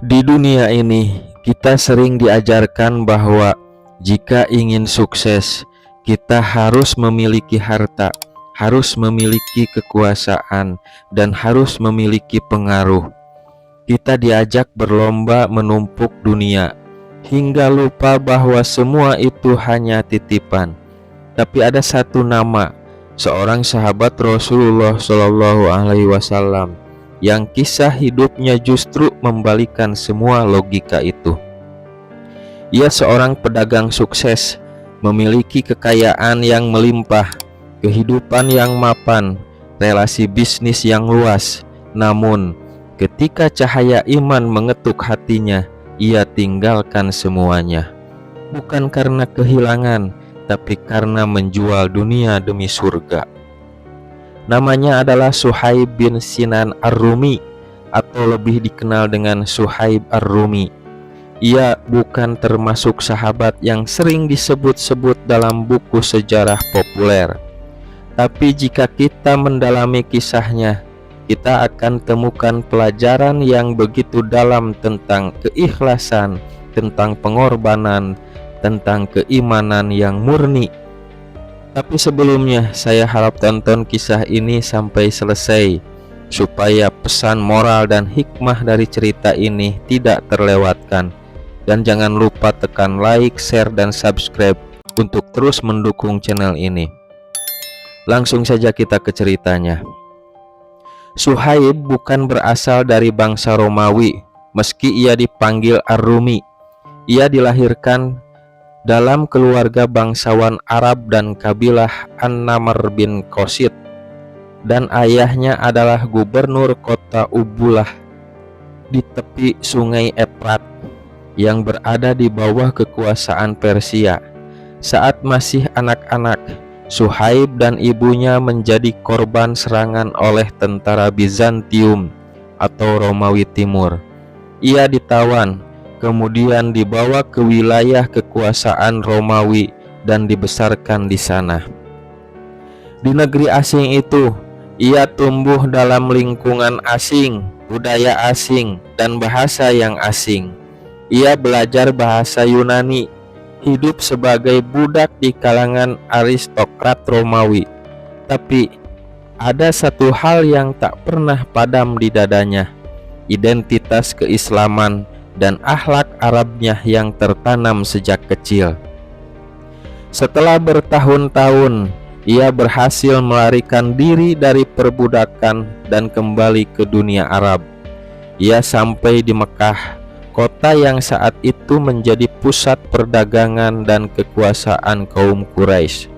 Di dunia ini, kita sering diajarkan bahwa jika ingin sukses, kita harus memiliki harta, harus memiliki kekuasaan, dan harus memiliki pengaruh. Kita diajak berlomba menumpuk dunia, hingga lupa bahwa semua itu hanya titipan. Tapi ada satu nama, seorang sahabat Rasulullah Shallallahu Alaihi Wasallam, yang kisah hidupnya justru membalikan semua logika itu. Ia seorang pedagang sukses, memiliki kekayaan yang melimpah, kehidupan yang mapan, relasi bisnis yang luas. Namun, ketika cahaya iman mengetuk hatinya, ia tinggalkan semuanya. Bukan karena kehilangan, tapi karena menjual dunia demi surga. Namanya adalah Suhaib bin Sinan Ar-Rumi, atau lebih dikenal dengan Suhaib Ar-Rumi. Ia bukan termasuk sahabat yang sering disebut-sebut dalam buku sejarah populer. Tapi jika kita mendalami kisahnya, kita akan temukan pelajaran yang begitu dalam tentang keikhlasan, tentang pengorbanan, tentang keimanan yang murni. Tapi sebelumnya, saya harap tonton kisah ini sampai selesai, supaya pesan moral dan hikmah dari cerita ini tidak terlewatkan. Dan jangan lupa tekan like, share, dan subscribe untuk terus mendukung channel ini. Langsung saja kita ke ceritanya. Suhaib bukan berasal dari bangsa Romawi, meski ia dipanggil Ar-Rumi. Ia dilahirkan dalam keluarga bangsawan Arab dan kabilah An-Namr bin Qasid, dan ayahnya adalah gubernur kota Ubulah di tepi sungai Efrat yang berada di bawah kekuasaan Persia. Saat masih anak-anak, Suhaib dan ibunya menjadi korban serangan oleh tentara Bizantium atau Romawi Timur. Ia ditawan, kemudian dibawa ke wilayah kekuasaan Romawi dan dibesarkan di sana. Di negeri asing itu, ia tumbuh dalam lingkungan asing, budaya asing, dan bahasa yang asing. Ia belajar bahasa Yunani, hidup sebagai budak di kalangan aristokrat Romawi. Tapi ada satu hal yang tak pernah padam di dadanya, identitas keislaman dan akhlak Arabnya yang tertanam sejak kecil. Setelah bertahun-tahun, ia berhasil melarikan diri dari perbudakan dan kembali ke dunia Arab. Ia sampai di Mekah, kota yang saat itu menjadi pusat perdagangan dan kekuasaan kaum Quraisy.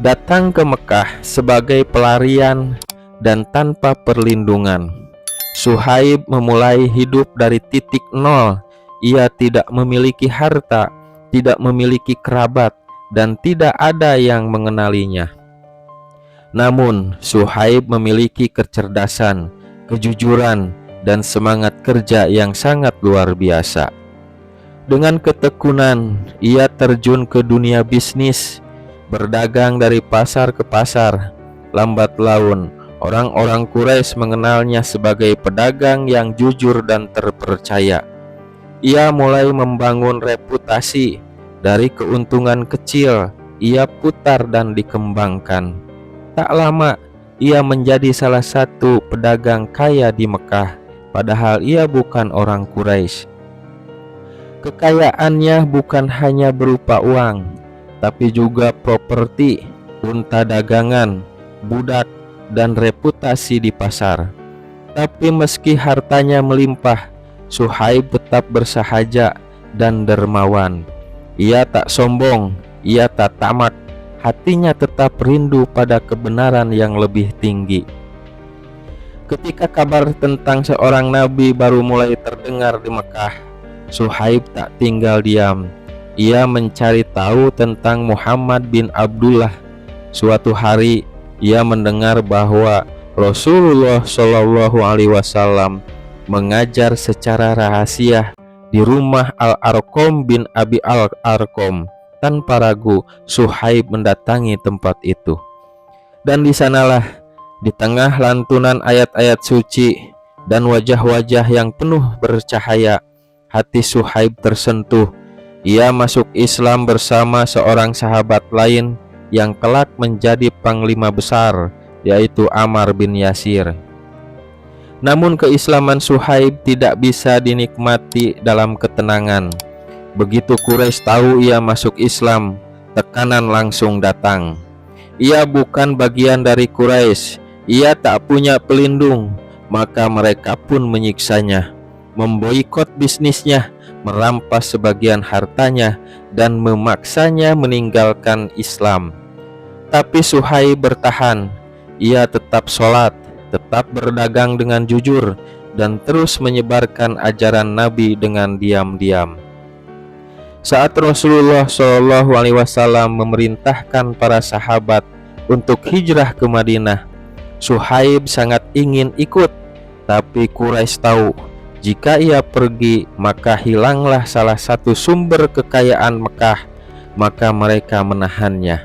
Datang ke Mekah sebagai pelarian dan tanpa perlindungan, Suhaib memulai hidup dari titik nol. Ia tidak memiliki harta, tidak memiliki kerabat, dan tidak ada yang mengenalinya. Namun, Suhaib memiliki kecerdasan, kejujuran, dan semangat kerja yang sangat luar biasa. Dengan ketekunan, ia terjun ke dunia bisnis, berdagang dari pasar ke pasar. Lambat laun, orang-orang Quraisy mengenalnya sebagai pedagang yang jujur dan terpercaya. Ia mulai membangun reputasi. Dari keuntungan kecil, ia putar dan dikembangkan. Tak lama, ia menjadi salah satu pedagang kaya di Mekah, padahal ia bukan orang Quraisy. Kekayaannya bukan hanya berupa uang, tapi juga properti, unta dagangan, budak, dan reputasi di pasar. Tapi meski hartanya melimpah, Suhaib tetap bersahaja dan dermawan. Ia tak sombong, ia tak tamak, hatinya tetap rindu pada kebenaran yang lebih tinggi. Ketika kabar tentang seorang nabi baru mulai terdengar di Mekah, Suhaib tak tinggal diam. Ia mencari tahu tentang Muhammad bin Abdullah. Suatu hari, ia mendengar bahwa Rasulullah Shallallahu Alaihi Wasallam mengajar secara rahasia di rumah Al-Arqam bin Abi Al-Arqam. Tanpa ragu, Suhaib mendatangi tempat itu. Dan di sanalah, di tengah lantunan ayat-ayat suci, dan wajah-wajah yang penuh bercahaya. Hati Suhaib tersentuh. Ia masuk Islam bersama seorang sahabat lain yang kelak menjadi panglima besar, yaitu Ammar bin Yasir. Namun keislaman Suhaib tidak bisa dinikmati dalam ketenangan. Begitu Quraisy tahu ia masuk Islam, tekanan langsung datang. Ia bukan bagian dari Quraisy, ia tak punya pelindung, maka mereka pun menyiksanya, memboikot bisnisnya, merampas sebagian hartanya, dan memaksanya meninggalkan Islam. Tapi Suhaib bertahan. Ia tetap sholat, tetap berdagang dengan jujur, dan terus menyebarkan ajaran Nabi dengan diam-diam. Saat Rasulullah SAW memerintahkan para sahabat untuk hijrah ke Madinah, Suhaib sangat ingin ikut, tapi Quraisy tahu jika ia pergi maka hilanglah salah satu sumber kekayaan Mekah, maka mereka menahannya.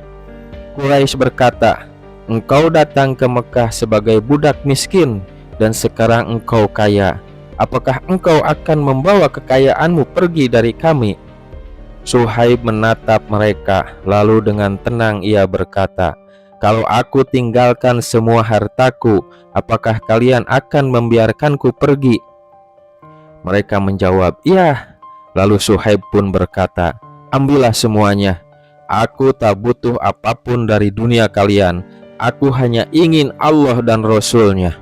Quraisy berkata, "Engkau datang ke Mekah sebagai budak miskin dan sekarang engkau kaya. Apakah engkau akan membawa kekayaanmu pergi dari kami?" Suhaib menatap mereka, lalu dengan tenang ia berkata, "Kalau aku tinggalkan semua hartaku, apakah kalian akan membiarkanku pergi?" Mereka menjawab, "Iya." Lalu Suhaib pun berkata, "Ambillah semuanya. Aku tak butuh apapun dari dunia kalian. Aku hanya ingin Allah dan Rasul-Nya."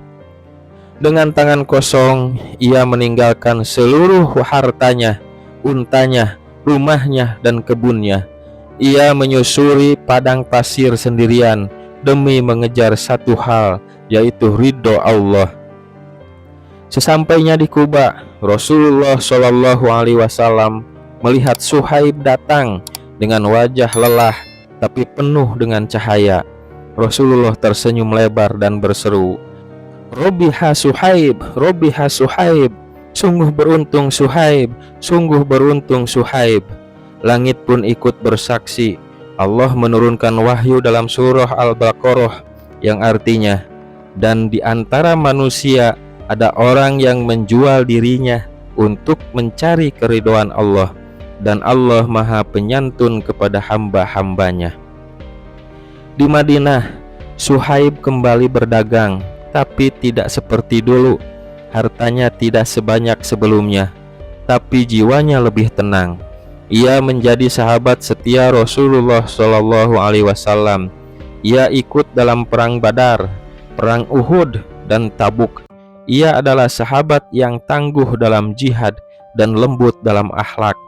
Dengan tangan kosong, ia meninggalkan seluruh hartanya, untanya, rumahnya, dan kebunnya. Ia menyusuri padang pasir sendirian demi mengejar satu hal, yaitu ridho Allah. Sesampainya di Kuba, Rasulullah SAW melihat Suhaib datang dengan wajah lelah tapi penuh dengan cahaya. Rasulullah tersenyum lebar dan berseru, "Robiha Suhaib, Robiha Suhaib. Sungguh beruntung Suhaib, sungguh beruntung Suhaib." Langit pun ikut bersaksi. Allah menurunkan wahyu dalam surah Al-Baqarah yang artinya, "Dan di antara manusia ada orang yang menjual dirinya untuk mencari keridhaan Allah, dan Allah Maha Penyantun kepada hamba-hambanya." Di Madinah, Suhaib kembali berdagang, tapi tidak seperti dulu. Hartanya tidak sebanyak sebelumnya, tapi jiwanya lebih tenang. Ia menjadi sahabat setia Rasulullah SAW. Ia ikut dalam perang Badar, perang Uhud, dan Tabuk. Ia adalah sahabat yang tangguh dalam jihad dan lembut dalam akhlak.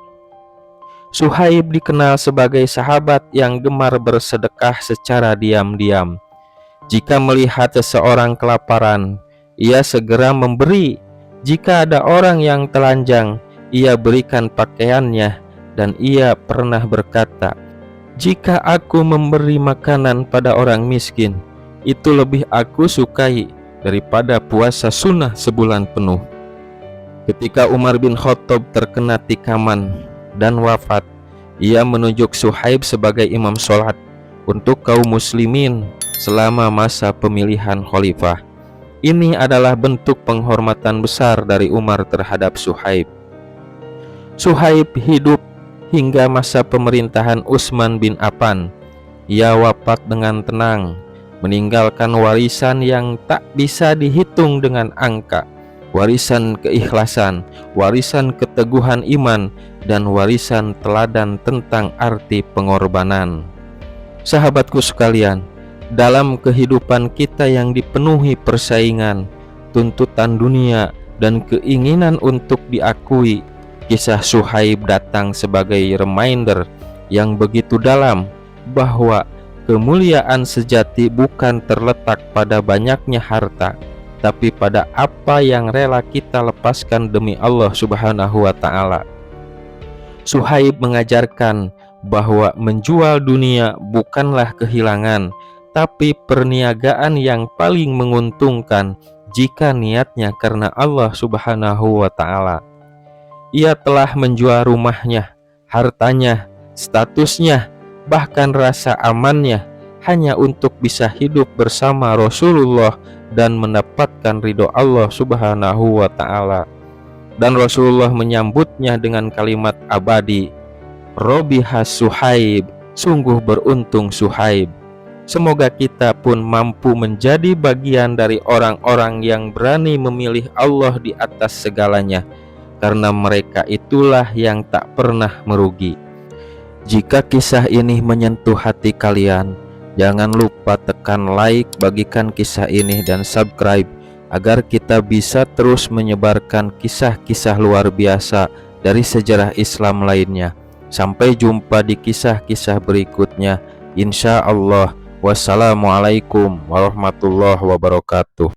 Suhaib dikenal sebagai sahabat yang gemar bersedekah secara diam-diam. Jika melihat seseorang kelaparan, ia segera memberi. Jika ada orang yang telanjang, ia berikan pakaiannya, dan ia pernah berkata, "Jika aku memberi makanan pada orang miskin, itu lebih aku sukai daripada puasa sunnah sebulan penuh." Ketika Umar bin Khattab terkena tikaman dan wafat, ia menunjuk Suhaib sebagai imam sholat untuk kaum muslimin selama masa pemilihan khalifah. Ini adalah bentuk penghormatan besar dari Umar terhadap Suhaib. Suhaib hidup hingga masa pemerintahan Utsman bin Affan. Ia wafat dengan tenang, meninggalkan warisan yang tak bisa dihitung dengan angka. Warisan keikhlasan, warisan keteguhan iman, dan warisan teladan tentang arti pengorbanan. Sahabatku sekalian, dalam kehidupan kita yang dipenuhi persaingan, tuntutan dunia, dan keinginan untuk diakui, kisah Suhaib datang sebagai reminder yang begitu dalam bahwa kemuliaan sejati bukan terletak pada banyaknya harta, tapi pada apa yang rela kita lepaskan demi Allah Subhanahu wa Ta'ala. Suhaib mengajarkan bahwa menjual dunia bukanlah kehilangan, tapi perniagaan yang paling menguntungkan jika niatnya karena Allah Subhanahu wa Ta'ala. Ia telah menjual rumahnya, hartanya, statusnya, bahkan rasa amannya hanya untuk bisa hidup bersama Rasulullah dan mendapatkan ridho Allah Subhanahu wa Ta'ala. Dan Rasulullah menyambutnya dengan kalimat abadi, Robihas Suhaib, sungguh beruntung Suhaib. Semoga kita pun mampu menjadi bagian dari orang-orang yang berani memilih Allah di atas segalanya, karena mereka itulah yang tak pernah merugi. Jika kisah ini menyentuh hati kalian, jangan lupa tekan like, bagikan kisah ini, dan subscribe agar kita bisa terus menyebarkan kisah-kisah luar biasa dari sejarah Islam lainnya. Sampai jumpa di kisah-kisah berikutnya, insya Allah. Wassalamualaikum warahmatullahi wabarakatuh.